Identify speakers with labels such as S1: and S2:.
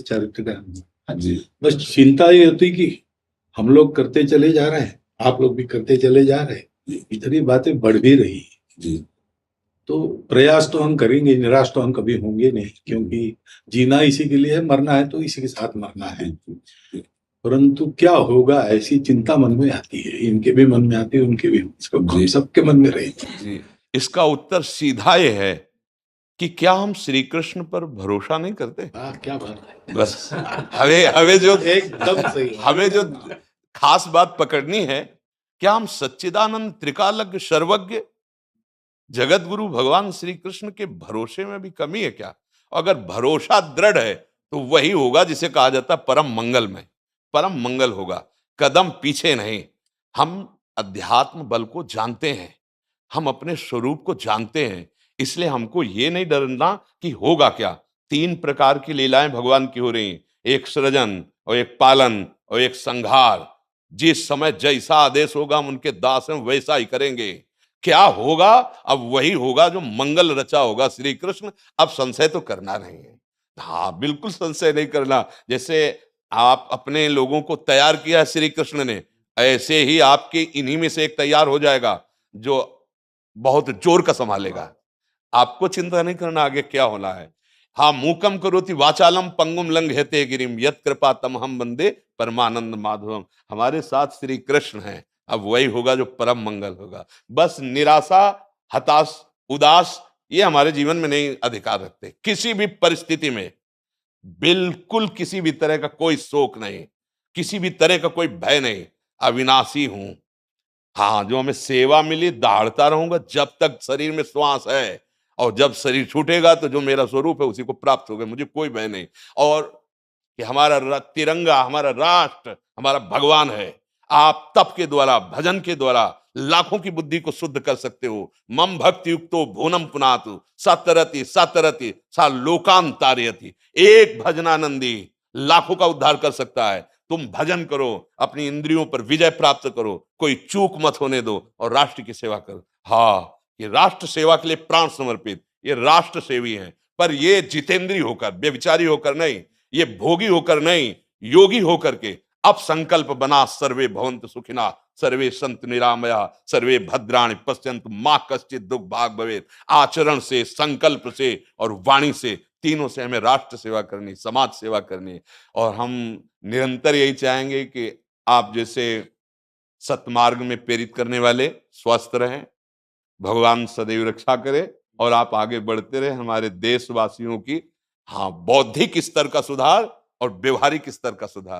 S1: चरित्र का।
S2: जी
S1: बस चिंता ये होती कि हम लोग करते चले जा रहे हैं, आप लोग भी करते चले जा रहे हैं, इतनी बातें बढ़ भी रही है।
S2: जी
S1: तो प्रयास तो हम करेंगे, निराश तो हम कभी होंगे नहीं, क्योंकि जीना इसी के लिए है, मरना है तो इसी के साथ मरना है। परंतु क्या होगा, ऐसी चिंता मन में आती है, इनके भी मन में आती है, उनके भी, हम सबके मन में रहेगी।
S2: जी इसका उत्तर सीधा ये है कि क्या हम श्री कृष्ण पर भरोसा नहीं करते?
S1: क्या बात है,
S2: बस हमें जो
S1: एकदम सही,
S2: हमें जो खास बात पकड़नी है, क्या हम सच्चिदानंद त्रिकालज्ञ सर्वज्ञ जगत गुरु भगवान श्री कृष्ण के भरोसे में भी कमी है क्या? अगर भरोसा दृढ़ है तो वही होगा जिसे कहा जाता है परम मंगल में, परम मंगल होगा, कदम पीछे नहीं। हम अध्यात्म बल को जानते हैं, हम अपने स्वरूप को जानते हैं, इसलिए हमको ये नहीं डरना कि होगा क्या। तीन प्रकार की लीलाएं भगवान की हो रही, एक सृजन और एक पालन और एक संहार। जिस समय जैसा आदेश होगा हम उनके दास हैं, वैसा ही करेंगे। क्या होगा? अब वही होगा जो मंगल रचा होगा श्री कृष्ण। अब संशय तो करना नहीं है। हाँ, बिल्कुल संशय नहीं करना। जैसे आप अपने लोगों को तैयार किया है श्री कृष्ण ने, ऐसे ही आपके इन्हीं में से एक तैयार हो जाएगा जो बहुत जोर का संभालेगा। आपको चिंता नहीं करना आगे क्या होना है। हाँ, मूकम करोति वाचालम पंगुम लंघयते गिरिम यत् कृपा तमहम वंदे परमानंद माधवम। हमारे साथ श्री कृष्ण हैं, अब वही होगा जो परम मंगल होगा। बस निराशा, हताश, उदास ये हमारे जीवन में नहीं अधिकार रखते। किसी भी परिस्थिति में बिल्कुल किसी भी तरह का कोई शोक नहीं, किसी भी तरह का कोई भय नहीं। अविनाशी हूं। हाँ, जो हमें सेवा मिली दहाड़ता रहूंगा जब तक शरीर में श्वास है, और जब शरीर छूटेगा तो जो मेरा स्वरूप है उसी को प्राप्त होगा, मुझे कोई भय नहीं। और कि हमारा तिरंगा, हमारा राष्ट्र, हमारा भगवान है। आप तप के द्वारा, भजन के द्वारा लाखों की बुद्धि को शुद्ध कर सकते हो। मम भक्ति युक्तो भुवनम पुनातु सतरति सतरति सा लोकान तारयति। एक भजनानंदी लाखों का उद्धार कर सकता है। तुम भजन करो, अपनी इंद्रियों पर विजय प्राप्त करो, कोई चूक मत होने दो और राष्ट्र की सेवा करो। हाँ, ये राष्ट्र सेवा के लिए प्राण समर्पित, ये राष्ट्र सेवी हैं। पर ये जितेंद्रीय होकर, व्यभिचारी होकर नहीं, ये भोगी होकर नहीं, योगी होकर के अब संकल्प बना, सर्वे भवन्तु सुखिना सर्वे संत निरामया सर्वे भद्राणि पश्यन्तु मां कश्चित् दुख भाग भवेत्। आचरण से, संकल्प से और वाणी से, तीनों से हमें राष्ट्र सेवा करनी, समाज सेवा करनी। और हम निरंतर यही चाहेंगे कि आप जैसे सतमार्ग में प्रेरित करने वाले स्वस्थ रहें, भगवान सदैव रक्षा करे और आप आगे बढ़ते रहे। हमारे देशवासियों की हाँ बौद्धिक स्तर का सुधार और व्यवहारिक स्तर का सुधार।